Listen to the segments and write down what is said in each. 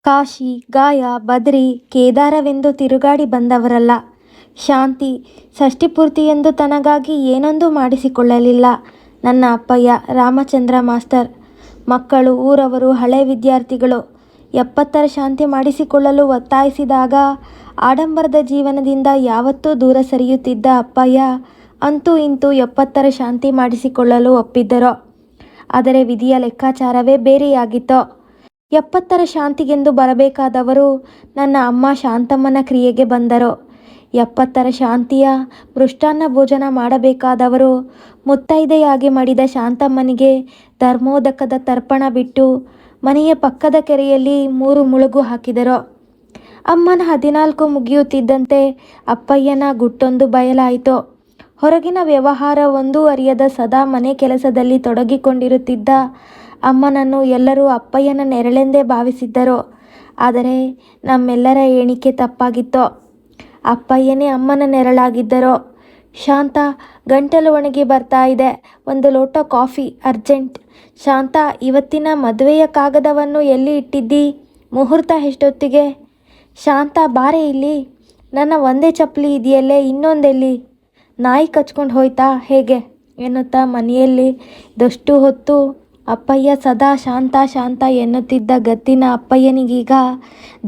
ಕಾಶಿ, ಗಯಾ, ಬದ್ರಿ, ಕೇದಾರವೆಂದು ತಿರುಗಾಡಿ ಬಂದವರಲ್ಲ. ಶಾಂತಿ ಷಷ್ಠಿಪೂರ್ತಿ ಎಂದು ತನಗಾಗಿ ಏನೊಂದೂ ಮಾಡಿಸಿಕೊಳ್ಳಲಿಲ್ಲ ನನ್ನ ಅಪ್ಪಯ್ಯ ರಾಮಚಂದ್ರ ಮಾಸ್ತರ್. ಮಕ್ಕಳು, ಊರವರು, ಹಳೆ ವಿದ್ಯಾರ್ಥಿಗಳು 70ರ ಶಾಂತಿ ಮಾಡಿಸಿಕೊಳ್ಳಲು ಒತ್ತಾಯಿಸಿದಾಗ ಆಡಂಬರದ ಜೀವನದಿಂದ ಯಾವತ್ತೂ ದೂರ ಸರಿಯುತ್ತಿದ್ದ ಅಪ್ಪಯ್ಯ ಅಂತೂ ಇಂತೂ 70ರ ಶಾಂತಿ ಮಾಡಿಸಿಕೊಳ್ಳಲು ಒಪ್ಪಿದ್ದರೋ. ಆದರೆ ವಿಧಿಯ ಲೆಕ್ಕಾಚಾರವೇ ಬೇರೆಯಾಗಿತ್ತೋ. 70ರ ಶಾಂತಿಗೆಂದು ಬರಬೇಕಾದವರು ನನ್ನ ಅಮ್ಮ ಶಾಂತಮ್ಮನ ಕ್ರಿಯೆಗೆ ಬಂದರು. 70ರ ಶಾಂತಿಯ ಮೃಷ್ಟಾನ್ನ ಭೋಜನ ಮಾಡಬೇಕಾದವರು ಮುತ್ತೈದೆಯಾಗಿ ಮಡಿದ ಶಾಂತಮ್ಮನಿಗೆ ಧರ್ಮೋದಕದ ತರ್ಪಣ ಬಿಟ್ಟು ಮನೆಯ ಪಕ್ಕದ ಕೆರೆಯಲ್ಲಿ 3 ಮುಳುಗು ಹಾಕಿದರು. ಅಮ್ಮನ 14 ಮುಗಿಯುತ್ತಿದ್ದಂತೆ ಅಪ್ಪಯ್ಯನ ಗುಟ್ಟೊಂದು ಬಯಲಾಯಿತು. ಹೊರಗಿನ ವ್ಯವಹಾರ ಒಂದೂ ಅರಿಯದ ಸದಾ ಮನೆ ಕೆಲಸದಲ್ಲಿ ತೊಡಗಿಕೊಂಡಿರುತ್ತಿದ್ದ ಅಮ್ಮನನ್ನು ಎಲ್ಲರೂ ಅಪ್ಪಯ್ಯನ ನೆರಳೆಂದೇ ಭಾವಿಸಿದ್ದರು. ಆದರೆ ನಮ್ಮೆಲ್ಲರ ಎಣಿಕೆ ತಪ್ಪಾಗಿತ್ತು. ಅಪ್ಪಯ್ಯನೇ ಅಮ್ಮನ ನೆರಳಾಗಿದ್ದರು. ಶಾಂತ, ಗಂಟಲು ಒಣಗಿ ಬರ್ತಾ ಇದೆ, 1 ಲೋಟ ಕಾಫಿ ಅರ್ಜೆಂಟ್. ಶಾಂತ, ಇವತ್ತಿನ ಮದುವೆಯ ಕಾಗದವನ್ನು ಎಲ್ಲಿ ಇಟ್ಟಿದ್ದಿ? ಮುಹೂರ್ತ ಎಷ್ಟೊತ್ತಿಗೆ? ಶಾಂತ, ಬಾರೆ ಇಲ್ಲಿ. ನನ್ನ ಒಂದೇ ಚಪ್ಪಲಿ ಇದೆಯಲ್ಲೇ, ಇನ್ನೊಂದೆಲ್ಲಿ? ನಾಯಿ ಕಚ್ಕೊಂಡು ಹೋಯ್ತಾ ಹೇಗೆ ಎನ್ನುತ್ತಾ ಮನೆಯಲ್ಲಿ ದಷ್ಟು ಹೊತ್ತು ಅಪ್ಪಯ್ಯ ಸದಾ ಶಾಂತ ಶಾಂತ ಎನ್ನುತ್ತಿದ್ದ ಗತ್ತಿನ ಅಪ್ಪಯ್ಯನಿಗೀಗ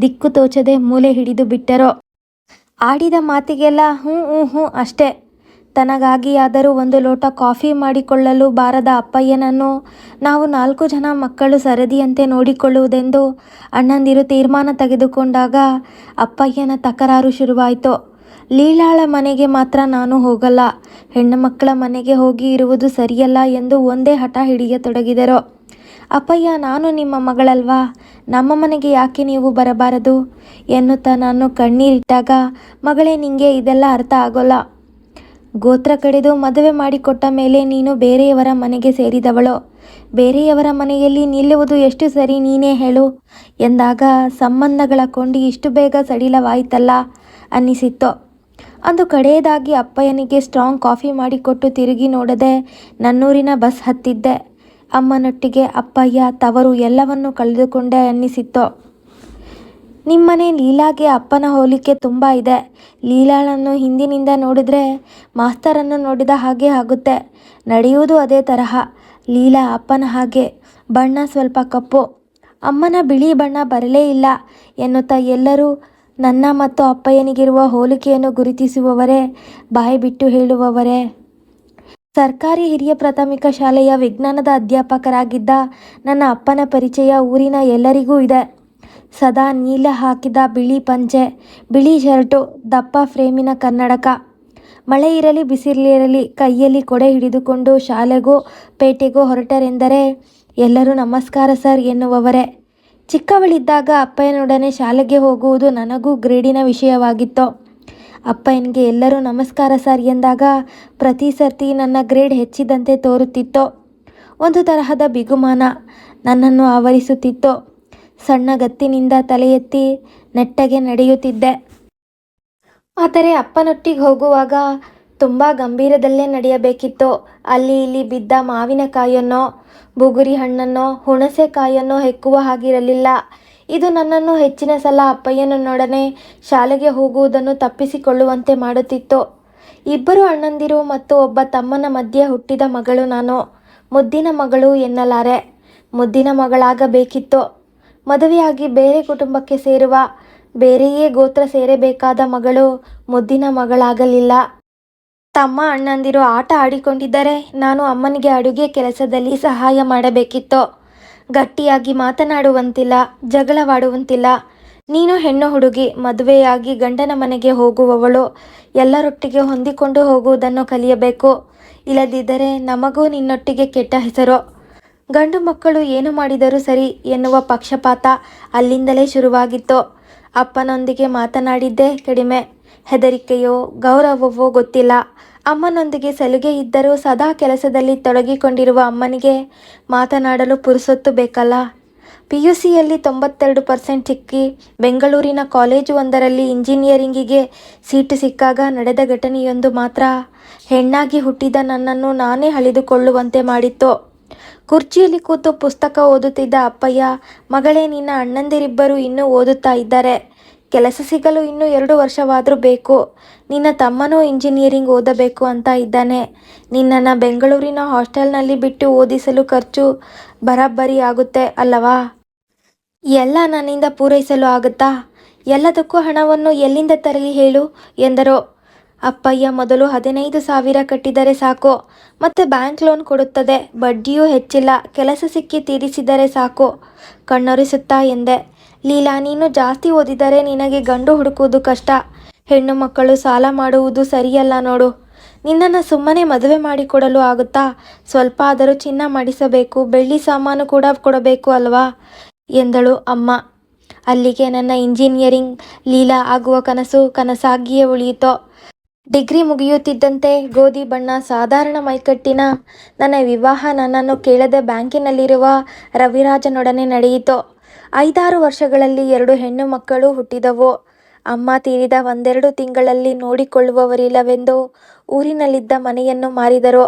ದಿಕ್ಕು ತೋಚದೆ ಮೂಲೆ ಹಿಡಿದು ಬಿಟ್ಟರು. ಆಡಿದ ಮಾತಿಗೆಲ್ಲ ಹ್ಞೂ ಹ್ಞೂ ಹ್ಞೂ ಅಷ್ಟೇ. ತನಗಾಗಿಯಾದರೂ 1 ಲೋಟ ಕಾಫಿ ಮಾಡಿಕೊಳ್ಳಲು ಬಾರದ ಅಪ್ಪಯ್ಯನನ್ನು ನಾವು 4 ಜನ ಮಕ್ಕಳು ಸರದಿಯಂತೆ ನೋಡಿಕೊಳ್ಳುವುದೆಂದು ಅಣ್ಣಂದಿರು ತೀರ್ಮಾನ ತೆಗೆದುಕೊಂಡಾಗ ಅಪ್ಪಯ್ಯನ ತಕರಾರು ಶುರುವಾಯಿತು. ಲೀಲಾಳ ಮನೆಗೆ ಮಾತ್ರ ನಾನು ಹೋಗಲ್ಲ, ಹೆಣ್ಣು ಮಕ್ಕಳ ಮನೆಗೆ ಹೋಗಿ ಇರುವುದು ಸರಿಯಲ್ಲ ಎಂದು ಒಂದೇ ಹಠ ಹಿಡಿಯತೊಡಗಿದರು. ಅಪ್ಪಯ್ಯ, ನಾನು ನಿಮ್ಮ ಮಗಳಲ್ವಾ, ನಮ್ಮ ಮನೆಗೆ ಯಾಕೆ ನೀವು ಬರಬಾರದು ಎನ್ನುತ್ತಾ ನಾನು ಕಣ್ಣೀರಿಟ್ಟಾಗ, ಮಗಳೇ, ನಿಂಗೆ ಇದೆಲ್ಲ ಅರ್ಥ ಆಗೋಲ್ಲ. ಗೋತ್ರ ಕಡೆದು ಮದುವೆ ಮಾಡಿಕೊಟ್ಟ ಮೇಲೆ ನೀನು ಬೇರೆಯವರ ಮನೆಗೆ ಸೇರಿದವಳು. ಬೇರೆಯವರ ಮನೆಯಲ್ಲಿ ನಿಲ್ಲುವುದು ಎಷ್ಟು ಸರಿ ನೀನೇ ಹೇಳು ಎಂದಾಗ ಸಂಬಂಧಗಳ ಕೊಂಡಿ ಇಷ್ಟು ಬೇಗ ಸಡಿಲವಾಯಿತಲ್ಲ ಅನ್ನಿಸಿತ್ತು. ಅಂದು ಕಡೆಯದಾಗಿ ಅಪ್ಪಯ್ಯನಿಗೆ ಸ್ಟ್ರಾಂಗ್ ಕಾಫಿ ಮಾಡಿಕೊಟ್ಟು ತಿರುಗಿ ನೋಡದೆ ನನ್ನೂರಿನ ಬಸ್ ಹತ್ತಿದ್ದೆ. ಅಮ್ಮನೊಟ್ಟಿಗೆ ಅಪ್ಪಯ್ಯ, ತವರು ಎಲ್ಲವನ್ನೂ ಕಳೆದುಕೊಂಡೆ ಅನ್ನಿಸಿತ್ತು. ನಿಮ್ಮನೆ ಲೀಲಾಗೆ ಅಪ್ಪನ ಹೋಲಿಕೆ ತುಂಬ ಇದೆ. ಲೀಲಾಳನ್ನು ಹಿಂದಿನಿಂದ ನೋಡಿದ್ರೆ ಮಾಸ್ತರನ್ನು ನೋಡಿದ ಹಾಗೆ ಆಗುತ್ತೆ. ನಡೆಯುವುದು ಅದೇ ತರಹ. ಲೀಲಾ ಅಪ್ಪನ ಹಾಗೆ, ಬಣ್ಣ ಸ್ವಲ್ಪ ಕಪ್ಪು. ಅಮ್ಮನ ಬಿಳಿ ಬಣ್ಣ ಬರಲೇ ಇಲ್ಲ ಎನ್ನುತ್ತಾ ಎಲ್ಲರೂ ನನ್ನ ಮತ್ತು ಅಪ್ಪಯ್ಯನಿಗಿರುವ ಹೋಲಿಕೆಯನ್ನು ಗುರುತಿಸುವವರೇ, ಬಾಯಿ ಬಿಟ್ಟು ಹೇಳುವವರೇ. ಸರ್ಕಾರಿ ಹಿರಿಯ ಪ್ರಾಥಮಿಕ ಶಾಲೆಯ ವಿಜ್ಞಾನದ ಅಧ್ಯಾಪಕರಾಗಿದ್ದ ನನ್ನ ಅಪ್ಪನ ಪರಿಚಯ ಊರಿನ ಎಲ್ಲರಿಗೂ ಇದೆ. ಸದಾ ನೀಲ ಹಾಕಿದ ಬಿಳಿ ಪಂಚೆ, ಬಿಳಿ ಶರ್ಟು, ದಪ್ಪ ಫ್ರೇಮಿನ ಕನ್ನಡಕ. ಮಳೆ ಇರಲಿ ಬಿಸಿಲಿರಲಿ ಕೈಯಲ್ಲಿ ಕೊಡೆ ಹಿಡಿದುಕೊಂಡು ಶಾಲೆಗೋ ಪೇಟೆಗೋ ಹೊರಟರೆಂದರೆ ಎಲ್ಲರೂ ನಮಸ್ಕಾರ ಸರ್ ಎನ್ನುವವರೇ. ಚಿಕ್ಕವಳಿದ್ದಾಗ ಅಪ್ಪಯ್ಯನೊಡನೆ ಶಾಲೆಗೆ ಹೋಗುವುದು ನನಗೂ ಗ್ರೇಡಿನ ವಿಷಯವಾಗಿತ್ತು. ಅಪ್ಪಯ್ಯನಿಗೆ ಎಲ್ಲರೂ ನಮಸ್ಕಾರ ಸರ್ ಎಂದಾಗ ಪ್ರತಿ ಸರ್ತಿ ನನ್ನ ಗ್ರೇಡ್ ಹೆಚ್ಚಿದಂತೆ ತೋರುತ್ತಿತ್ತು. ಒಂದು ತರಹದ ಬಿಗುಮಾನ ನನ್ನನ್ನು ಆವರಿಸುತ್ತಿತ್ತು. ಸಣ್ಣ ಗತ್ತಿನಿಂದ ತಲೆ ಎತ್ತಿ ನೆಟ್ಟಗೆ ನಡೆಯುತ್ತಿದ್ದೆ. ಆದರೆ ಅಪ್ಪನೊಟ್ಟಿಗೆ ಹೋಗುವಾಗ ತುಂಬ ಗಂಭೀರದಲ್ಲೇ ನಡೆಯಬೇಕಿತ್ತು. ಅಲ್ಲಿ ಇಲ್ಲಿ ಬಿದ್ದ ಮಾವಿನಕಾಯನ್ನೋ ಬುಗುರಿ ಹಣ್ಣನ್ನೋ ಹುಣಸೆ ಕಾಯನ್ನೋ ಹೆಕ್ಕುವ ಹಾಗಿರಲಿಲ್ಲ. ಇದು ನನ್ನನ್ನು ಹೆಚ್ಚಿನ ಸಲ ಅಪ್ಪಯ್ಯನನ್ನೊಡನೆ ಶಾಲೆಗೆ ಹೋಗುವುದನ್ನು ತಪ್ಪಿಸಿಕೊಳ್ಳುವಂತೆ ಮಾಡುತ್ತಿತ್ತು. 2 ಅಣ್ಣಂದಿರು ಮತ್ತು ಒಬ್ಬ ತಮ್ಮನ ಮಧ್ಯೆ ಹುಟ್ಟಿದ ಮಗಳು ನಾನು. ಮುದ್ದಿನ ಮಗಳು ಎನ್ನಲಾರೆ, ಮುದ್ದಿನ ಮಗಳಾಗಬೇಕಿತ್ತು. ಮದುವೆಯಾಗಿ ಬೇರೆ ಕುಟುಂಬಕ್ಕೆ ಸೇರುವ, ಬೇರೆಯೇ ಗೋತ್ರ ಸೇರಬೇಕಾದ ಮಗಳು ಮುದ್ದಿನ ಮಗಳಾಗಲಿಲ್ಲ. ತಮ್ಮ ಅಣ್ಣಂದಿರು ಆಟ ಆಡಿಕೊಂಡಿದ್ದರೆ ನಾನು ಅಮ್ಮನಿಗೆ ಅಡುಗೆ ಕೆಲಸದಲ್ಲಿ ಸಹಾಯ ಮಾಡಬೇಕಿತ್ತು. ಗಟ್ಟಿಯಾಗಿ ಮಾತನಾಡುವಂತಿಲ್ಲ, ಜಗಳವಾಡುವಂತಿಲ್ಲ. ನೀನು ಹೆಣ್ಣು ಹುಡುಗಿ, ಮದುವೆಯಾಗಿ ಗಂಡನ ಮನೆಗೆ ಹೋಗುವವಳು, ಎಲ್ಲರೊಟ್ಟಿಗೆ ಹೊಂದಿಕೊಂಡು ಹೋಗುವುದನ್ನು ಕಲಿಯಬೇಕು. ಇಲ್ಲದಿದ್ದರೆ ನಮಗೂ ನಿನ್ನೊಟ್ಟಿಗೆ ಕೆಟ್ಟ ಹೆಸರು. ಗಂಡು ಮಕ್ಕಳು ಏನು ಮಾಡಿದರೂ ಸರಿ ಎನ್ನುವ ಪಕ್ಷಪಾತ ಅಲ್ಲಿಂದಲೇ ಶುರುವಾಗಿತ್ತು. ಅಪ್ಪನೊಂದಿಗೆ ಮಾತನಾಡಿದ್ದೇ ಕಡಿಮೆ. ಹೆದರಿಕೆಯೋ ಗೌರವವೋ ಗೊತ್ತಿಲ್ಲ. ಅಮ್ಮನೊಂದಿಗೆ ಸಲುಗೆ ಇದ್ದರೂ ಸದಾ ಕೆಲಸದಲ್ಲಿ ತೊಡಗಿಕೊಂಡಿರುವ ಅಮ್ಮನಿಗೆ ಮಾತನಾಡಲು ಪುರುಸೊತ್ತು ಬೇಕಲ್ಲ. PUCಯಲ್ಲಿ 92% ಸಿಕ್ಕಿ ಬೆಂಗಳೂರಿನ ಕಾಲೇಜು ಒಂದರಲ್ಲಿ ಇಂಜಿನಿಯರಿಂಗಿಗೆ ಸೀಟು ಸಿಕ್ಕಾಗ ನಡೆದ ಘಟನೆಯೊಂದು ಮಾತ್ರ ಹೆಣ್ಣಾಗಿ ಹುಟ್ಟಿದ ನನ್ನನ್ನು ನಾನೇ ಅಳಿದುಕೊಳ್ಳುವಂತೆ ಮಾಡಿತ್ತು. ಕುರ್ಚಿಯಲ್ಲಿ ಕೂತು ಪುಸ್ತಕ ಓದುತ್ತಿದ್ದ ಅಪ್ಪಯ್ಯ, ಮಗಳೇ, ನಿನ್ನ ಅಣ್ಣಂದಿರಿಬ್ಬರು ಇನ್ನೂ ಓದುತ್ತಾ ಇದ್ದಾರೆ. ಕೆಲಸ ಸಿಗಲು ಇನ್ನೂ 2 ವರ್ಷವಾದರೂ ಬೇಕು. ನಿನ್ನ ತಮ್ಮನೂ ಇಂಜಿನಿಯರಿಂಗ್ ಓದಬೇಕು ಅಂತ ಇದ್ದಾನೆ. ನಿನ್ನನ್ನು ಬೆಂಗಳೂರಿನ ಹಾಸ್ಟೆಲ್ನಲ್ಲಿ ಬಿಟ್ಟು ಓದಿಸಲು ಖರ್ಚು ಬರಾಬ್ಬರಿ ಆಗುತ್ತೆ ಅಲ್ಲವಾ? ಎಲ್ಲ ನನ್ನಿಂದ ಪೂರೈಸಲು ಆಗುತ್ತಾ? ಎಲ್ಲದಕ್ಕೂ ಹಣವನ್ನು ಎಲ್ಲಿಂದ ತರಲಿ ಹೇಳು ಎಂದರು. ಅಪ್ಪಯ್ಯ, ಮೊದಲು 15,000 ಕಟ್ಟಿದರೆ ಸಾಕು, ಮತ್ತೆ ಬ್ಯಾಂಕ್ ಲೋನ್ ಕೊಡುತ್ತದೆ, ಬಡ್ಡಿಯೂ ಹೆಚ್ಚಿಲ್ಲ, ಕೆಲಸ ಸಿಕ್ಕಿ ತೀರಿಸಿದರೆ ಸಾಕು ಕಣ್ಣೊರೆಸುತ್ತಾ ಎಂದೆ. ಲೀಲಾ, ನೀನು ಜಾಸ್ತಿ ಓದಿದರೆ ನಿನಗೆ ಗಂಡು ಹುಡುಕುವುದು ಕಷ್ಟ. ಹೆಣ್ಣು ಮಕ್ಕಳು ಸಾಲ ಮಾಡುವುದು ಸರಿಯಲ್ಲ ನೋಡು. ನಿನ್ನನ್ನು ಸುಮ್ಮನೆ ಮದುವೆ ಮಾಡಿಕೊಡಲು ಆಗುತ್ತಾ? ಸ್ವಲ್ಪ ಆದರೂ ಚಿನ್ನ ಮಾಡಿಸಬೇಕು, ಬೆಳ್ಳಿ ಸಾಮಾನು ಕೂಡ ಕೊಡಬೇಕು ಅಲ್ವಾ ಎಂದಳು ಅಮ್ಮ. ಅಲ್ಲಿಗೆ ನನ್ನ ಇಂಜಿನಿಯರಿಂಗ್ ಲೀಲಾ ಆಗುವ ಕನಸು ಕನಸಾಗಿಯೇ ಉಳಿಯಿತು. ಡಿಗ್ರಿ ಮುಗಿಯುತ್ತಿದ್ದಂತೆ ಗೋಧಿ ಬಣ್ಣ ಸಾಧಾರಣ ಮೈಕಟ್ಟಿನ ನನ್ನ ವಿವಾಹ ನನ್ನನ್ನು ಕೇಳದೆ ಬ್ಯಾಂಕಿನಲ್ಲಿರುವ ರವಿರಾಜನೊಡನೆ ನಡೆಯಿತು. 5-6 ವರ್ಷಗಳಲ್ಲಿ 2 ಹೆಣ್ಣು ಮಕ್ಕಳು ಹುಟ್ಟಿದವು. ಅಮ್ಮ ತೀರಿದ 1-2 ತಿಂಗಳಲ್ಲಿ ನೋಡಿಕೊಳ್ಳುವವರಿಲ್ಲವೆಂದು ಊರಿನಲ್ಲಿದ್ದ ಮನೆಯನ್ನು ಮಾರಿದರು.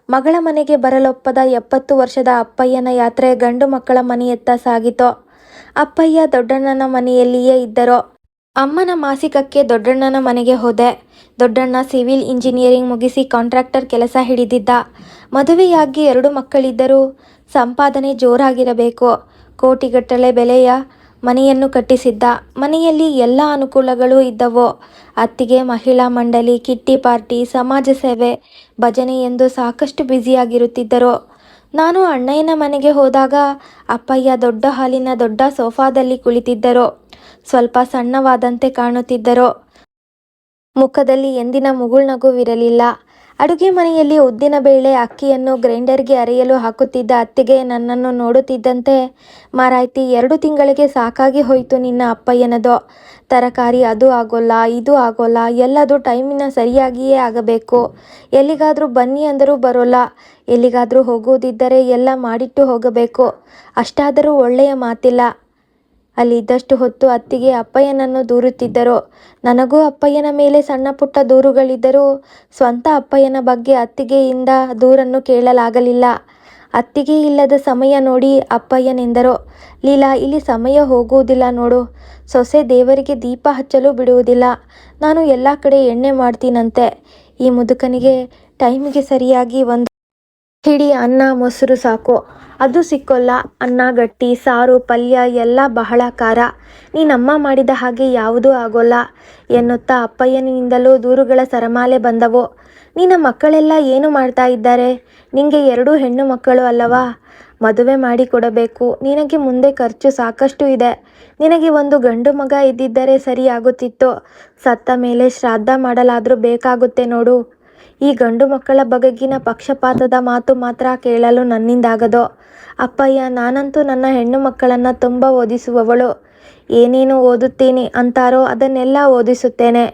ಮಗಳ ಮನೆಗೆ ಬರಲೊಪ್ಪದ 70 ವರ್ಷದ ಅಪ್ಪಯ್ಯನ ಯಾತ್ರೆ ಗಂಡು ಮಕ್ಕಳ ಮನೆಯತ್ತ ಸಾಗಿತು. ಅಪ್ಪಯ್ಯ ದೊಡ್ಡಣ್ಣನ ಮನೆಯಲ್ಲಿಯೇ ಇದ್ದರು. ಅಮ್ಮನ ಮಾಸಿಕಕ್ಕೆ ದೊಡ್ಡಣ್ಣನ ಮನೆಗೆ ಹೋದೆ. ದೊಡ್ಡಣ್ಣ ಸಿವಿಲ್ ಇಂಜಿನಿಯರಿಂಗ್ ಮುಗಿಸಿ ಕಾಂಟ್ರಾಕ್ಟರ್ ಕೆಲಸ ಹಿಡಿದಿದ್ದ. ಮದುವೆಯಾಗಿ 2 ಮಕ್ಕಳಿದ್ದರೂ ಸಂಪಾದನೆ ಜೋರಾಗಿರಬೇಕು. ಕೋಟಿಗಟ್ಟಲೆ ಬೆಲೆಯ ಮನೆಯನ್ನು ಕಟ್ಟಿಸಿದ್ದ. ಮನೆಯಲ್ಲಿ ಎಲ್ಲ ಅನುಕೂಲಗಳೂ ಇದ್ದವು. ಅತ್ತಿಗೆ ಮಹಿಳಾ ಮಂಡಳಿ, ಕಿಟ್ಟಿ ಪಾರ್ಟಿ, ಸಮಾಜ ಸೇವೆ, ಭಜನೆ ಎಂದು ಸಾಕಷ್ಟು ಬ್ಯುಸಿಯಾಗಿರುತ್ತಿದ್ದರು. ನಾನು ಅಣ್ಣಯ್ಯನ ಮನೆಗೆ ಹೋದಾಗ ಅಪ್ಪಯ್ಯ ದೊಡ್ಡ ಹಾಲಿನ ದೊಡ್ಡ ಸೋಫಾದಲ್ಲಿ ಕುಳಿತಿದ್ದರು. ಸ್ವಲ್ಪ ಸಣ್ಣವಾದಂತೆ ಕಾಣುತ್ತಿದ್ದರು. ಮುಖದಲ್ಲಿ ಎಂದಿನ ಮುಗುಳ್ನಗುವಿರಲಿಲ್ಲ. ಅಡುಗೆ ಮನೆಯಲ್ಲಿ ಉದ್ದಿನ ಬೇಳೆ ಅಕ್ಕಿಯನ್ನು ಗ್ರೈಂಡರ್ಗೆ ಅರೆಯಲು ಹಾಕುತ್ತಿದ್ದ ಅತ್ತಿಗೆ ನನ್ನನ್ನು ನೋಡುತ್ತಿದ್ದಂತೆ, ಮಾರಾಯ್ತಿ, 2 ತಿಂಗಳಿಗೆ ಸಾಕಾಗಿ ಹೋಯ್ತು ನಿನ್ನ ಅಪ್ಪಯ್ಯನದು. ತರಕಾರಿ ಅದು ಆಗೋಲ್ಲ, ಇದು ಆಗೋಲ್ಲ, ಎಲ್ಲದೂ ಟೈಮಿನ ಸರಿಯಾಗಿಯೇ ಆಗಬೇಕು. ಎಲ್ಲಿಗಾದರೂ ಬನ್ನಿ ಅಂದರೂ ಬರೋಲ್ಲ. ಎಲ್ಲಿಗಾದರೂ ಹೋಗುವುದಿದ್ದರೆ ಎಲ್ಲ ಮಾಡಿಟ್ಟು ಹೋಗಬೇಕು. ಅಷ್ಟಾದರೂ ಒಳ್ಳೆಯ ಮಾತಿಲ್ಲ. ಅಲ್ಲಿ ಇದ್ದಷ್ಟು ಹೊತ್ತು ಅತ್ತಿಗೆ ಅಪ್ಪಯ್ಯನನ್ನು ದೂರುತ್ತಿದ್ದರು. ನನಗೂ ಅಪ್ಪಯ್ಯನ ಮೇಲೆ ಸಣ್ಣ ಪುಟ್ಟ ದೂರುಗಳಿದ್ದರೂ ಸ್ವಂತ ಅಪ್ಪಯ್ಯನ ಬಗ್ಗೆ ಅತ್ತಿಗೆಯಿಂದ ದೂರನ್ನು ಕೇಳಲಾಗಲಿಲ್ಲ. ಅತ್ತಿಗೆ ಇಲ್ಲದ ಸಮಯ ನೋಡಿ ಅಪ್ಪಯ್ಯನೆಂದರು, ಲೀಲಾ, ಇಲ್ಲಿ ಸಮಯ ಹೋಗುವುದಿಲ್ಲ ನೋಡು. ಸೊಸೆ ದೇವರಿಗೆ ದೀಪ ಹಚ್ಚಲು ಬಿಡುವುದಿಲ್ಲ. ನಾನು ಎಲ್ಲ ಕಡೆ ಎಣ್ಣೆ ಮಾಡ್ತೀನಂತೆ. ಈ ಮುದುಕನಿಗೆ ಟೈಮಿಗೆ ಸರಿಯಾಗಿ 1 ಹಿಡಿ ಅನ್ನ ಮೊಸರು ಸಾಕು. ಅದು ಸಿಕ್ಕೋಲ್ಲ. ಅನ್ನ ಗಟ್ಟಿ, ಸಾರು ಪಲ್ಯ ಎಲ್ಲ ಬಹಳ ಖಾರ. ನೀನಮ್ಮ ಮಾಡಿದ ಹಾಗೆ ಯಾವುದೂ ಆಗೋಲ್ಲ ಎನ್ನುತ್ತಾ ಅಪ್ಪಯ್ಯನಿಂದಲೂ ದೂರುಗಳ ಸರಮಾಲೆ ಬಂದವು. ನಿನ್ನ ಮಕ್ಕಳೆಲ್ಲ ಏನು ಮಾಡ್ತಾ ಇದ್ದಾರೆ? ನಿಂಗೆ 2 ಹೆಣ್ಣು ಮಕ್ಕಳು ಅಲ್ಲವಾ? ಮದುವೆ ಮಾಡಿ ಕೊಡಬೇಕು. ನಿನಗೆ ಮುಂದೆ ಖರ್ಚು ಸಾಕಷ್ಟು ಇದೆ. ನಿನಗೆ 1 ಗಂಡು ಮಗ ಇದ್ದಿದ್ದರೆ ಸರಿ ಆಗುತ್ತಿತ್ತು. ಸತ್ತ ಮೇಲೆ ಶ್ರಾದ್ದ ಮಾಡಲಾದರೂ ಬೇಕಾಗುತ್ತೆ ನೋಡು. ಈ ಗಂಡು ಮಕ್ಕಳ ಬಗೆಗಿನ ಪಕ್ಷಪಾತದ ಮಾತು ಮಾತ್ರ ಕೇಳಲು ನನ್ನಿಂದಾಗದು. ಅಪ್ಪಯ್ಯ, ನಾನಂತೂ ನನ್ನ ಹೆಣ್ಣು ಮಕ್ಕಳನ್ನು ತುಂಬ ಓದಿಸುವವಳು. ಏನೇನು ಓದುತ್ತೀನಿ ಅಂತಾರೋ ಅದನ್ನೆಲ್ಲ ಓದಿಸುತ್ತೇನೆ.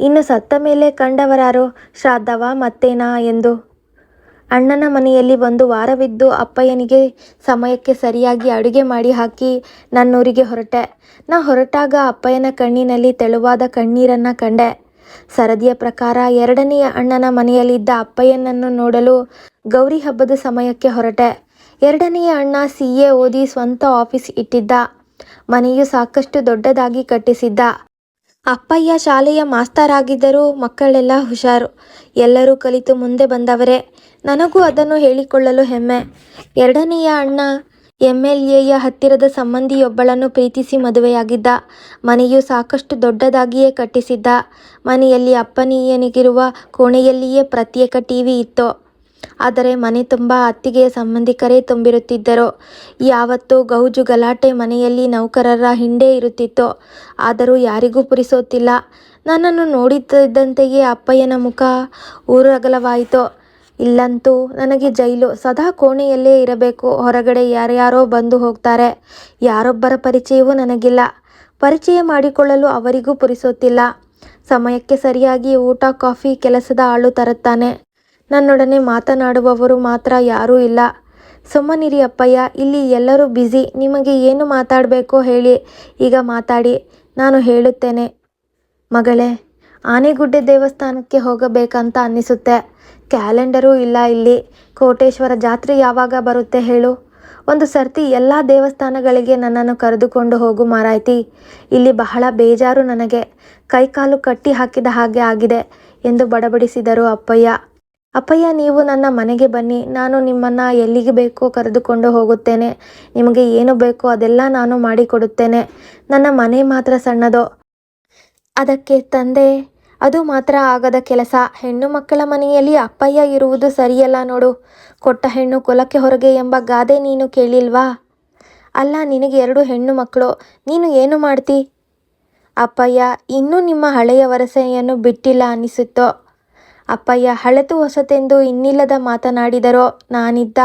ಇನ್ನು ಸತ್ತ ಮೇಲೆ ಕಂಡವರಾರು? ಶ್ರಾದ್ದವ ಮತ್ತೇನಾ ಎಂದು. ಅಣ್ಣನ ಮನೆಯಲ್ಲಿ 1 ವಾರವಿದ್ದು ಅಪ್ಪಯ್ಯನಿಗೆ ಸಮಯಕ್ಕೆ ಸರಿಯಾಗಿ ಅಡುಗೆ ಮಾಡಿ ಹಾಕಿ ನನ್ನೂರಿಗೆ ಹೊರಟೆ. ನಾ ಹೊರಟಾಗ ಅಪ್ಪಯ್ಯನ ಕಣ್ಣಿನಲ್ಲಿ ತೆಳುವಾದ ಕಣ್ಣೀರನ್ನು ಕಂಡೆ. ಸರದಿಯ ಪ್ರಕಾರ 2ನೆಯ ಅಣ್ಣನ ಮನೆಯಲ್ಲಿದ್ದ ಅಪ್ಪಯ್ಯನನ್ನು ನೋಡಲು ಗೌರಿ ಹಬ್ಬದ ಸಮಯಕ್ಕೆ ಹೊರಟೆ. 2ನೆಯ ಅಣ್ಣ CA ಓದಿ ಸ್ವಂತ ಆಫೀಸ್ ಇಟ್ಟಿದ್ದ. ಮನೆಯು ಸಾಕಷ್ಟು ದೊಡ್ಡದಾಗಿ ಕಟ್ಟಿಸಿದ್ದ. ಅಪ್ಪಯ್ಯ ಶಾಲೆಯ ಮಾಸ್ತರಾಗಿದ್ದರೂ ಮಕ್ಕಳೆಲ್ಲ ಹುಷಾರು. ಎಲ್ಲರೂ ಕಲಿತು ಮುಂದೆ ಬಂದವರೇ. ನನಗೂ ಅದನ್ನು ಹೇಳಿಕೊಳ್ಳಲು ಹೆಮ್ಮೆ. 2ನೆಯ ಅಣ್ಣ MLAಯ ಹತ್ತಿರದ ಸಂಬಂಧಿಯೊಬ್ಬಳನ್ನು ಪ್ರೀತಿಸಿ ಮದುವೆಯಾಗಿದ್ದ. ಮನೆಯು ಸಾಕಷ್ಟು ದೊಡ್ಡದಾಗಿಯೇ ಕಟ್ಟಿಸಿದ್ದ. ಮನೆಯಲ್ಲಿ ಅಪ್ಪನಿಯನಿಗಿರುವ ಕೋಣೆಯಲ್ಲಿಯೇ ಪ್ರತ್ಯೇಕ TV ಇತ್ತು. ಆದರೆ ಮನೆ ತುಂಬ ಅತ್ತಿಗೆಯ ಸಂಬಂಧಿಕರೇ ತುಂಬಿರುತ್ತಿದ್ದರು. ಯಾವತ್ತೂ ಗೌಜು ಗಲಾಟೆ ಮನೆಯಲ್ಲಿ ನೌಕರರ ಹಿಂಡೇ ಇರುತ್ತಿತ್ತು. ಆದರೂ ಯಾರಿಗೂ ಪುರಿಸೋತಿಲ್ಲ. ನನ್ನನ್ನು ನೋಡುತ್ತಿದ್ದಂತೆಯೇ ಅಪ್ಪಯ್ಯನ ಮುಖ ಊರಗಲವಾಯಿತು. ಇಲ್ಲಂತೂ ನನಗೆ ಜೈಲು. ಸದಾ ಕೋಣೆಯಲ್ಲೇ ಇರಬೇಕು. ಹೊರಗಡೆ ಯಾರ್ಯಾರೋ ಬಂದು ಹೋಗ್ತಾರೆ. ಯಾರೊಬ್ಬರ ಪರಿಚಯವೂ ನನಗಿಲ್ಲ. ಪರಿಚಯ ಮಾಡಿಕೊಳ್ಳಲು ಅವರಿಗೂ ಪುರಿಸೋತಿಲ್ಲ. ಸಮಯಕ್ಕೆ ಸರಿಯಾಗಿ ಊಟ, ಕಾಫಿ ಕೆಲಸದ ಆಳು ತರುತ್ತಾನೆ. ನನ್ನೊಡನೆ ಮಾತನಾಡುವವರು ಮಾತ್ರ ಯಾರೂ ಇಲ್ಲ. ಸುಮ್ಮನಿರಿ ಅಪ್ಪಯ್ಯ, ಇಲ್ಲಿ ಎಲ್ಲರೂ ಬ್ಯುಸಿ. ನಿಮಗೆ ಏನು ಮಾತಾಡಬೇಕೋ ಹೇಳಿ, ಈಗ ಮಾತಾಡಿ, ನಾನು ಹೇಳುತ್ತೇನೆ. ಮಗಳೇ, ಆನೆಗುಡ್ಡೆ ದೇವಸ್ಥಾನಕ್ಕೆ ಹೋಗಬೇಕಂತ ಅನ್ನಿಸುತ್ತೆ. ಕ್ಯಾಲೆಂಡರೂ ಇಲ್ಲ ಇಲ್ಲಿ. ಕೋಟೇಶ್ವರ ಜಾತ್ರೆ ಯಾವಾಗ ಬರುತ್ತೆ ಹೇಳು? ಒಂದು ಸರ್ತಿ ಎಲ್ಲ ದೇವಸ್ಥಾನಗಳಿಗೆ ನನ್ನನ್ನು ಕರೆದುಕೊಂಡು ಹೋಗು ಮಾರಾಯ್ತಿ. ಇಲ್ಲಿ ಬಹಳ ಬೇಜಾರು ನನಗೆ. ಕೈಕಾಲು ಕಟ್ಟಿ ಹಾಕಿದ ಹಾಗೆ ಆಗಿದೆ ಎಂದು ಬಡಬಡಿಸಿದರು ಅಪ್ಪಯ್ಯ. ಅಪ್ಪಯ್ಯ, ನೀವು ನನ್ನ ಮನೆಗೆ ಬನ್ನಿ. ನಾನು ನಿಮ್ಮನ್ನು ಎಲ್ಲಿಗೆ ಬೇಕೋ ಕರೆದುಕೊಂಡು ಹೋಗುತ್ತೇನೆ. ನಿಮಗೆ ಏನು ಬೇಕೋ ಅದೆಲ್ಲ ನಾನು ಮಾಡಿಕೊಡುತ್ತೇನೆ. ನನ್ನ ಮನೆ ಮಾತ್ರ ಸಣ್ಣದು. ಅದಕ್ಕೆ ತಂದೆ, ಅದು ಮಾತ್ರ ಆಗದ ಕೆಲಸ. ಹೆಣ್ಣು ಮಕ್ಕಳ ಮನೆಯಲ್ಲಿ ಅಪ್ಪಯ್ಯ ಇರುವುದು ಸರಿಯಲ್ಲ ನೋಡು. ಕೊಟ್ಟ ಹೆಣ್ಣು ಕೊಲಕ್ಕೆ ಹೊರಗೆ ಎಂಬ ಗಾದೆ ನೀನು ಕೇಳಿಲ್ವಾ? ಅಲ್ಲ, ನಿನಗೆ 2 ಹೆಣ್ಣು ಮಕ್ಕಳು. ನೀನು ಏನು ಮಾಡ್ತಿ? ಅಪ್ಪಯ್ಯ ಇನ್ನೂ ನಿಮ್ಮ ಹಳೆಯ ವರಸೆಯನ್ನು ಬಿಟ್ಟಿಲ್ಲ ಅನ್ನಿಸುತ್ತೋ? ಅಪ್ಪಯ್ಯ ಹಳೆತು ಹೊಸತೆಂದು ಇನ್ನಿಲ್ಲದ ಮಾತನಾಡಿದರೋ. ನಾನಿದ್ದ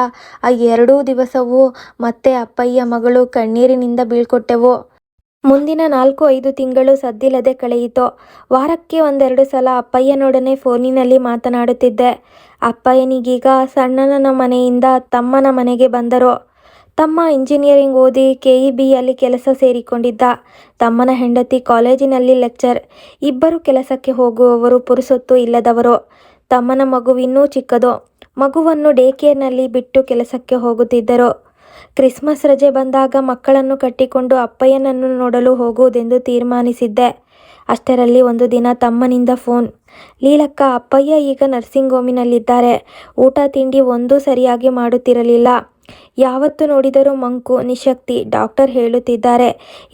ಆ 2 ದಿವಸವೂ ಮತ್ತೆ ಅಪ್ಪಯ್ಯ ಮಗಳು ಕಣ್ಣೀರಿನಿಂದ ಬೀಳ್ಕೊಟ್ಟೆವು. ಮುಂದಿನ 4-5 ತಿಂಗಳು ಸದ್ದಿಲ್ಲದೆ ಕಳೆಯಿತು. ವಾರಕ್ಕೆ 1-2 ಸಲ ಅಪ್ಪಯ್ಯನೊಡನೆ ಫೋನಿನಲ್ಲಿ ಮಾತನಾಡುತ್ತಿದ್ದೆ. ಅಪ್ಪಯ್ಯನಿಗೀಗ ಸಣ್ಣನ ಮನೆಯಿಂದ ತಮ್ಮನ ಮನೆಗೆ ಬಂದರು. ತಮ್ಮ ಇಂಜಿನಿಯರಿಂಗ್ ಓದಿ KEBಯಲ್ಲಿ ಕೆಲಸ ಸೇರಿಕೊಂಡಿದ್ದ. ತಮ್ಮನ ಹೆಂಡತಿ ಕಾಲೇಜಿನಲ್ಲಿ ಲೆಕ್ಚರ್. ಇಬ್ಬರು ಕೆಲಸಕ್ಕೆ ಹೋಗುವವರು, ಪುರುಸೊತ್ತು ಇಲ್ಲದವರು. ತಮ್ಮನ ಮಗುವಿನ್ನೂ ಚಿಕ್ಕದು. ಮಗುವನ್ನು ಡೇ ಕೇರ್ನಲ್ಲಿ ಬಿಟ್ಟು ಕೆಲಸಕ್ಕೆ ಹೋಗುತ್ತಿದ್ದರು. ಕ್ರಿಸ್ಮಸ್ ರಜೆ ಬಂದಾಗ ಮಕ್ಕಳನ್ನು ಕಟ್ಟಿಕೊಂಡು ಅಪ್ಪಯ್ಯನನ್ನು ನೋಡಲು ಹೋಗುವುದೆಂದು ತೀರ್ಮಾನಿಸಿದ್ದೆ. ಅಷ್ಟರಲ್ಲಿ ಒಂದು ದಿನ ತಮ್ಮನಿಂದ ಫೋನ್. ಲೀಲಕ್ಕ, ಅಪ್ಪಯ್ಯ ಈಗ ನರ್ಸಿಂಗ್ ಹೋಮಿನಲ್ಲಿದ್ದಾರೆ. ಊಟ ತಿಂಡಿ ಒಂದೂ ಸರಿಯಾಗಿ ಮಾಡುತ್ತಿರಲಿಲ್ಲ. ಯಾವತ್ತು ನೋಡಿದರೂ ಮಂಕು, ನಿಶಕ್ತಿ. ಡಾಕ್ಟರ್ ಹೇಳುತ್ತಿದ್ದಾರೆ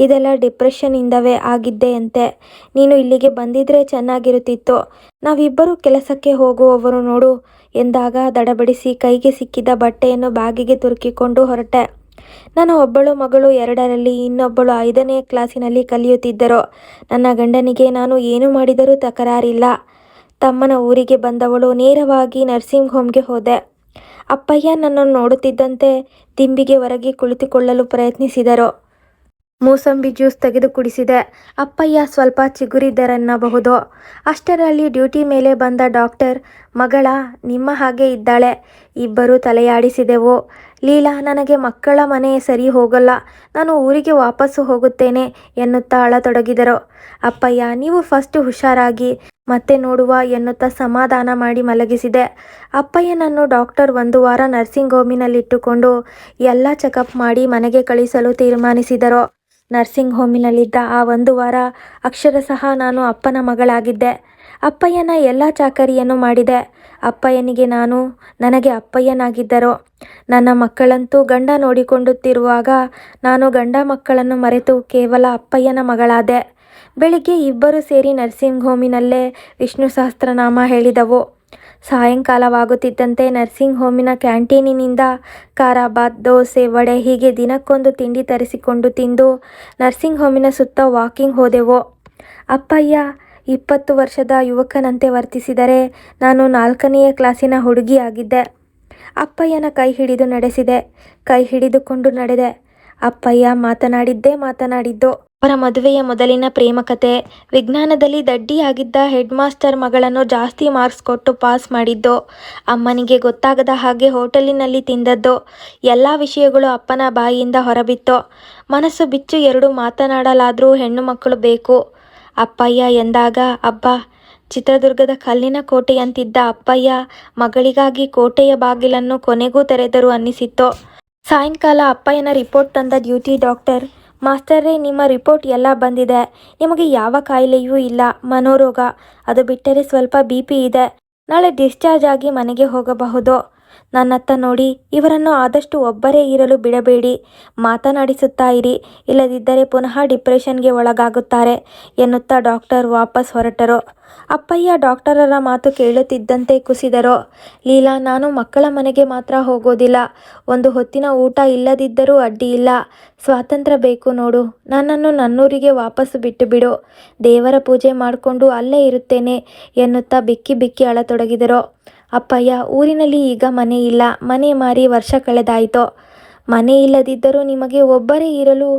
ಇದೆಲ್ಲ ಡಿಪ್ರೆಷನ್ನಿಂದವೇ ಆಗಿದೆಯಂತೆ. ನೀನು ಇಲ್ಲಿಗೆ ಬಂದಿದ್ರೆ ಚೆನ್ನಾಗಿರುತ್ತಿತ್ತು. ನಾವಿಬ್ಬರೂ ಕೆಲಸಕ್ಕೆ ಹೋಗುವವರು ನೋಡು ಎಂದಾಗ ದಡಬಡಿಸಿ ಕೈಗೆ ಸಿಕ್ಕಿದ ಬಟ್ಟೆಯನ್ನು ಬ್ಯಾಗಿಗೆ ತುರುಕಿಕೊಂಡು ಹೊರಟೆ. ನನ್ನ ಒಬ್ಬಳು ಮಗಳು 2ರಲ್ಲಿ, ಇನ್ನೊಬ್ಬಳು 5ನೇ ಕ್ಲಾಸಿನಲ್ಲಿ ಕಲಿಯುತ್ತಿದ್ದರು. ನನ್ನ ಗಂಡನಿಗೆ ನಾನು ಏನು ಮಾಡಿದರೂ ತಕರಾರಿಲ್ಲ. ತಮ್ಮನ ಊರಿಗೆ ಬಂದವಳು ನೇರವಾಗಿ ನರ್ಸಿಂಗ್ ಹೋಮ್ಗೆ ಹೋದೆ. ಅಪ್ಪಯ್ಯ ನನ್ನನ್ನು ನೋಡುತ್ತಿದ್ದಂತೆ ದಿಂಬಿಗೆ ಒರಗಿ ಕುಳಿತುಕೊಳ್ಳಲು ಪ್ರಯತ್ನಿಸಿದರು. ಮೂಸಂಬಿ ಜ್ಯೂಸ್ ತೆಗೆದು ಕುಡಿಸಿದೆ. ಅಪ್ಪಯ್ಯ ಸ್ವಲ್ಪ ಚಿಗುರಿದರೆನ್ನಬಹುದು. ಅಷ್ಟರಲ್ಲಿ ಡ್ಯೂಟಿ ಮೇಲೆ ಬಂದ ಡಾಕ್ಟರ್, ಮಗಳ ನಿಮ್ಮ ಹಾಗೆ ಇದ್ದಾಳೆ. ಇಬ್ಬರು ತಲೆಯಾಡಿಸಿದೆವು. ಲೀಲಾ, ನನಗೆ ಮಕ್ಕಳ ಮನೆ ಸರಿ ಹೋಗಲ್ಲ. ನಾನು ಊರಿಗೆ ವಾಪಸ್ಸು ಹೋಗುತ್ತೇನೆ ಎನ್ನುತ್ತಾ ಅಳತೊಡಗಿದರು. ಅಪ್ಪಯ್ಯ, ನೀವು ಫಸ್ಟ್ ಹುಷಾರಾಗಿ, ಮತ್ತೆ ನೋಡುವ ಎನ್ನುತ್ತಾ ಸಮಾಧಾನ ಮಾಡಿ ಮಲಗಿಸಿದೆ. ಅಪ್ಪಯ್ಯನನ್ನು ಡಾಕ್ಟರ್ 1 ವಾರ ನರ್ಸಿಂಗ್ ಹೋಮಿನಲ್ಲಿಟ್ಟುಕೊಂಡು ಎಲ್ಲ ಚೆಕಪ್ ಮಾಡಿ ಮನೆಗೆ ಕಳಿಸಲು ತೀರ್ಮಾನಿಸಿದರು. ನರ್ಸಿಂಗ್ ಹೋಮಿನಲ್ಲಿದ್ದ ಆ 1 ವಾರ ಅಕ್ಷರಶಃ ನಾನು ಅಪ್ಪನ ಮಗಳಾಗಿದ್ದೆ. ಅಪ್ಪಯ್ಯನ ಎಲ್ಲ ಚಾಕರಿಯನ್ನು ಮಾಡಿದೆ. ಅಪ್ಪಯ್ಯನಿಗೆ ನಾನು, ನನಗೆ ಅಪ್ಪಯ್ಯನಾಗಿದ್ದರು. ನನ್ನ ಮಕ್ಕಳಂತೂ ಗಂಡ ನೋಡಿಕೊಳ್ಳುತ್ತಿರುವಾಗ ನಾನು ಗಂಡ ಮಕ್ಕಳನ್ನು ಮರೆತು ಕೇವಲ ಅಪ್ಪಯ್ಯನ ಮಗಳಾದೆ. ಬೆಳಿಗ್ಗೆ ಇಬ್ಬರು ಸೇರಿ ನರ್ಸಿಂಗ್ ಹೋಮಿನಲ್ಲೇ ವಿಷ್ಣು ಸಹಸ್ರನಾಮ ಹೇಳಿದವು. ಸಾಯಂಕಾಲವಾಗುತ್ತಿದ್ದಂತೆ ನರ್ಸಿಂಗ್ ಹೋಮಿನ ಕ್ಯಾಂಟೀನಿನಿಂದ ಖಾರಾಬಾತ್, ದೋಸೆ, ವಡೆ ಹೀಗೆ ದಿನಕ್ಕೊಂದು ತಿಂಡಿ ತರಿಸಿಕೊಂಡು ತಿಂದು ನರ್ಸಿಂಗ್ ಹೋಮಿನ ಸುತ್ತ ವಾಕಿಂಗ್ ಹೋದೆವು. ಅಪ್ಪಯ್ಯ 20 ವರ್ಷದ ಯುವಕನಂತೆ ವರ್ತಿಸಿದರೆ ನಾನು 4ನೇ ಕ್ಲಾಸಿನ ಹುಡುಗಿಯಾಗಿದ್ದೆ. ಅಪ್ಪಯ್ಯನ ಕೈ ಹಿಡಿದು ನಡೆಸಿದೆ. ಕೈ ಹಿಡಿದುಕೊಂಡು ನಡೆದೆ. ಅಪ್ಪಯ್ಯ ಮಾತನಾಡಿದ್ದೇ ಮಾತನಾಡಿದ್ದು. ಅವರ ಮದುವೆಯ ಮೊದಲಿನ ಪ್ರೇಮ ಕತೆ. ವಿಜ್ಞಾನದಲ್ಲಿ ದಡ್ಡಿಯಾಗಿದ್ದ ಹೆಡ್ ಮಾಸ್ಟರ್ ಮಗಳನ್ನು ಜಾಸ್ತಿ ಮಾರ್ಕ್ಸ್ ಕೊಟ್ಟು ಪಾಸ್ ಮಾಡಿದ್ದು. ಅಮ್ಮನಿಗೆ ಗೊತ್ತಾಗದ ಹಾಗೆ ಹೋಟೆಲಿನಲ್ಲಿ ತಿಂದದ್ದು. ಎಲ್ಲ ವಿಷಯಗಳು ಅಪ್ಪನ ಬಾಯಿಯಿಂದ ಹೊರಬಿತ್ತು. ಮನಸ್ಸು ಬಿಚ್ಚು 2 ಮಾತನಾಡಲಾದರೂ ಹೆಣ್ಣು ಮಕ್ಕಳು ಬೇಕು. ಅಪ್ಪಯ್ಯ ಎಂದಾಗ, ಅಬ್ಬಾ, ಚಿತ್ರದುರ್ಗದ ಕಲ್ಲಿನ ಕೋಟೆಯಂತಿದ್ದ ಅಪ್ಪಯ್ಯ ಮಗಳಿಗಾಗಿ ಕೋಟೆಯ ಬಾಗಿಲನ್ನು ಕೊನೆಗೂ ತೆರೆದರು ಅನ್ನಿಸಿತ್ತು. ಸಾಯಂಕಾಲ ಅಪ್ಪಯ್ಯನ ರಿಪೋರ್ಟ್ ತಂದ ಡ್ಯೂಟಿ ಡಾಕ್ಟರ್, ಮಾಸ್ಟರೇ, ನಿಮ್ಮ ರಿಪೋರ್ಟ್ ಎಲ್ಲ ಬಂದಿದೆ. ನಿಮಗೆ ಯಾವ ಕಾಯಿಲೆಯೂ ಇಲ್ಲ, ಮನೋರೋಗ. ಅದು ಬಿಟ್ಟರೆ ಸ್ವಲ್ಪ BP ಇದೆ. ನಾಳೆ ಡಿಸ್ಚಾರ್ಜ್ ಆಗಿ ಮನೆಗೆ ಹೋಗಬಹುದು. ನನ್ನತ್ತ ನೋಡಿ, ಇವರನ್ನು ಆದಷ್ಟು ಒಬ್ಬರೇ ಇರಲು ಬಿಡಬೇಡಿ. ಮಾತನಾಡಿಸುತ್ತಾ ಇರಿ, ಇಲ್ಲದಿದ್ದರೆ ಪುನಃ ಡಿಪ್ರೆಷನ್ಗೆ ಒಳಗಾಗುತ್ತಾರೆ ಎನ್ನುತ್ತಾ ಡಾಕ್ಟರ್ ವಾಪಸ್ ಹೊರಟರು. ಅಪ್ಪಯ್ಯ ಡಾಕ್ಟರರ ಮಾತು ಕೇಳುತ್ತಿದ್ದಂತೆ ಕುಸಿದರು. ಲೀಲಾ, ನಾನು ಮಕ್ಕಳ ಮನೆಗೆ ಮಾತ್ರ ಹೋಗೋದಿಲ್ಲ. ಒಂದು ಹೊತ್ತಿನ ಊಟ ಇಲ್ಲದಿದ್ದರೂ ಅಡ್ಡಿಯಿಲ್ಲ. ಸ್ವಾತಂತ್ರ್ಯ ಬೇಕು ನೋಡು. ನನ್ನನ್ನು ನನ್ನೂರಿಗೆ ವಾಪಸ್ಸು ಬಿಟ್ಟು ಬಿಡು. ದೇವರ ಪೂಜೆ ಮಾಡಿಕೊಂಡು ಅಲ್ಲೇ ಇರುತ್ತೇನೆ ಎನ್ನುತ್ತಾ ಬಿಕ್ಕಿ ಬಿಕ್ಕಿ ಅಳತೊಡಗಿದರು. ಅಪ್ಪಯ್ಯ, ಊರಿನಲ್ಲಿ ಈಗ ಮನೆ ಇಲ್ಲ. ಮನೆ ಮಾರಿ ವರ್ಷ ಕಳೆದಾಯಿತು. ಮನೆ ಇಲ್ಲದಿದ್ದರೂ ನಿಮಗೆ ಒಬ್ಬರೇ ಇರಲು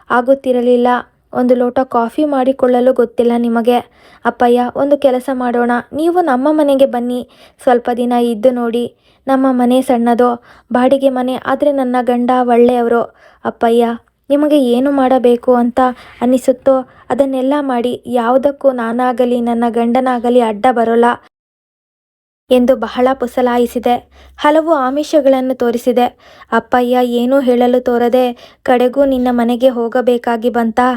ಆಗುತ್ತಿರಲಿಲ್ಲ. ಒಂದು ಲೋಟ ಕಾಫಿ ಮಾಡಿಕೊಳ್ಳಲು ಗೊತ್ತಿಲ್ಲ ನಿಮಗೆ. ಅಪ್ಪಯ್ಯ, ಒಂದು ಕೆಲಸ ಮಾಡೋಣ. ನೀವು ನಮ್ಮ ಮನೆಗೆ ಬನ್ನಿ. ಸ್ವಲ್ಪ ದಿನ ಇದ್ದು ನೋಡಿ. ನಮ್ಮ ಮನೆ ಸಣ್ಣದು, ಬಾಡಿಗೆ ಮನೆ. ಆದರೆ ನನ್ನ ಗಂಡ ಒಳ್ಳೆಯವರು. ಅಪ್ಪಯ್ಯ, ನಿಮಗೆ ಏನು ಮಾಡಬೇಕು ಅಂತ ಅನ್ನಿಸುತ್ತೋ ಅದನ್ನೆಲ್ಲ ಮಾಡಿ. ಯಾವುದಕ್ಕೂ ನಾನಾಗಲಿ ನನ್ನ ಗಂಡನಾಗಲಿ ಅಡ್ಡ ಬರೋಲ್ಲ. ಎಂದು ಬಹಳ ಪುಸಲಾಯಿಸಿದೆ. ಹಲವು ಆಮಿಷಗಳನ್ನು ತೋರಿಸಿದೆ. ಅಪ್ಪಯ್ಯ ಏನೂ ಹೇಳಲು ತೋರದೆ, ಕಡೆಗೂ ನಿನ್ನ ಮನೆಗೆ ಹೋಗಬೇಕಾಗಿ ಬಂತಾ?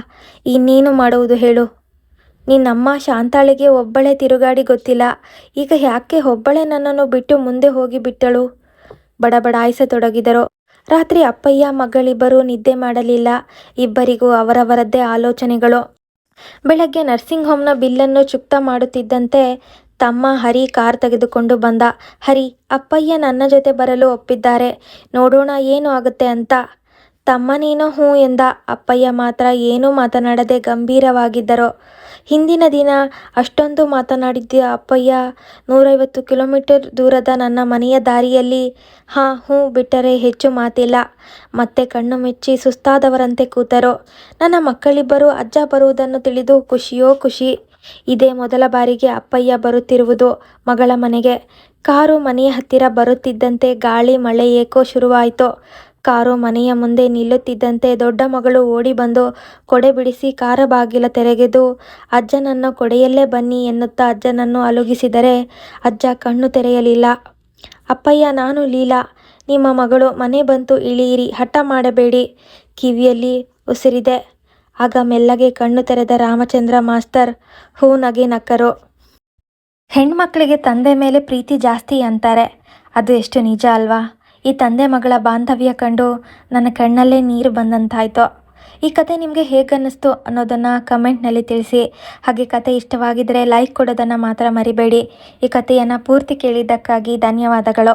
ಇನ್ನೇನು ಮಾಡುವುದು ಹೇಳು? ನಿನ್ನಮ್ಮ ಶಾಂತಾಳಿಗೆ ಒಬ್ಬಳೇ ತಿರುಗಾಡಿ ಗೊತ್ತಿಲ್ಲ. ಈಗ ಯಾಕೆ ಒಬ್ಬಳೇ ನನ್ನನ್ನು ಬಿಟ್ಟು ಮುಂದೆ ಹೋಗಿ ಬಿಟ್ಟಳು? ಬಡಬಡಾಯಿಸತೊಡಗಿದರು. ರಾತ್ರಿ ಅಪ್ಪಯ್ಯ ಮಗಳಿಬ್ಬರೂ ನಿದ್ದೆ ಮಾಡಲಿಲ್ಲ. ಇಬ್ಬರಿಗೂ ಅವರವರದ್ದೇ ಆಲೋಚನೆಗಳು. ಬೆಳಗ್ಗೆ ನರ್ಸಿಂಗ್ ಹೋಮ್ನ ಬಿಲ್ಲನ್ನು ಚುಕ್ತಾ ಮಾಡುತ್ತಿದ್ದಂತೆ ತಮ್ಮ ಹರಿ ಕಾರ್ ತೆಗೆದುಕೊಂಡು ಬಂದ. ಹರಿ, ಅಪ್ಪಯ್ಯ ನನ್ನ ಜೊತೆ ಬರಲು ಒಪ್ಪಿದ್ದಾರೆ. ನೋಡೋಣ ಏನು ಆಗುತ್ತೆ ಅಂತ. ತಮ್ಮನೇನೋ ಹ್ಞೂ ಎಂದ. ಅಪ್ಪಯ್ಯ ಮಾತ್ರ ಏನೂ ಮಾತನಾಡದೆ ಗಂಭೀರವಾಗಿದ್ದರು. ಹಿಂದಿನ ದಿನ ಅಷ್ಟೊಂದು ಮಾತನಾಡಿದ್ದ ಅಪ್ಪಯ್ಯ 150 ಕಿಲೋಮೀಟರ್ ದೂರದ ನನ್ನ ಮನೆಯ ದಾರಿಯಲ್ಲಿ ಹಾಂ ಹ್ಞೂ ಬಿಟ್ಟರೆ ಹೆಚ್ಚು ಮಾತಿಲ್ಲ. ಮತ್ತೆ ಕಣ್ಣು ಮುಚ್ಚಿ ಸುಸ್ತಾದವರಂತೆ ಕೂತರು. ನನ್ನ ಮಕ್ಕಳಿಬ್ಬರು ಅಜ್ಜ ಬರುವುದನ್ನು ತಿಳಿದು ಖುಷಿಯೋ ಖುಷಿ. ಇದೇ ಮೊದಲ ಬಾರಿಗೆ ಅಪ್ಪಯ್ಯ ಬರುತ್ತಿರುವುದು ಮಗಳ ಮನೆಗೆ. ಕಾರು ಮನೆಯ ಹತ್ತಿರ ಬರುತ್ತಿದ್ದಂತೆ ಗಾಳಿ ಮಳೆ ಏಕೋ ಶುರುವಾಯಿತು. ಕಾರು ಮನೆಯ ಮುಂದೆ ನಿಲ್ಲುತ್ತಿದ್ದಂತೆ ದೊಡ್ಡ ಮಗಳು ಓಡಿ ಬಂದು ಕೊಡೆ ಬಿಡಿಸಿ ಕಾರ ಬಾಗಿಲ ತೆರೆಗೆದು ಅಜ್ಜನನ್ನು ಕೊಡೆಯಲ್ಲೇ ಬನ್ನಿ ಎನ್ನುತ್ತಾ ಅಜ್ಜನನ್ನು ಅಲುಗಿಸಿದರೆ ಅಜ್ಜ ಕಣ್ಣು ತೆರೆಯಲಿಲ್ಲ. ಅಪ್ಪಯ್ಯ, ನಾನು ಲೀಲಾ, ನಿಮ್ಮ ಮಗಳು. ಮನೆ ಬಂತು, ಇಳಿಯಿರಿ, ಹಠ ಮಾಡಬೇಡಿ. ಕಿವಿಯಲ್ಲಿ ಉಸಿರಿದೆ. ಆಗ ಮೆಲ್ಲಗೆ ಕಣ್ಣು ತೆರೆದ ರಾಮಚಂದ್ರ ಮಾಸ್ತರ್ ಹೂ ನಗೆ ನಕ್ಕರು. ಹೆಣ್ಮಕ್ಳಿಗೆ ತಂದೆ ಮೇಲೆ ಪ್ರೀತಿ ಜಾಸ್ತಿ ಅಂತಾರೆ. ಅದು ಎಷ್ಟು ನಿಜ ಅಲ್ವಾ? ಈ ತಂದೆ ಮಗಳ ಬಾಂಧವ್ಯ ಕಂಡು ನನ್ನ ಕಣ್ಣಲ್ಲೇ ನೀರು ಬಂದಂತಾಯಿತು. ಈ ಕತೆ ನಿಮಗೆ ಹೇಗನ್ನಿಸ್ತು ಅನ್ನೋದನ್ನು ಕಮೆಂಟ್ನಲ್ಲಿ ತಿಳಿಸಿ. ಹಾಗೆ ಕತೆ ಇಷ್ಟವಾಗಿದ್ದರೆ ಲೈಕ್ ಕೊಡೋದನ್ನು ಮಾತ್ರ ಮರಿಬೇಡಿ. ಈ ಕಥೆಯನ್ನು ಪೂರ್ತಿ ಕೇಳಿದ್ದಕ್ಕಾಗಿ ಧನ್ಯವಾದಗಳು.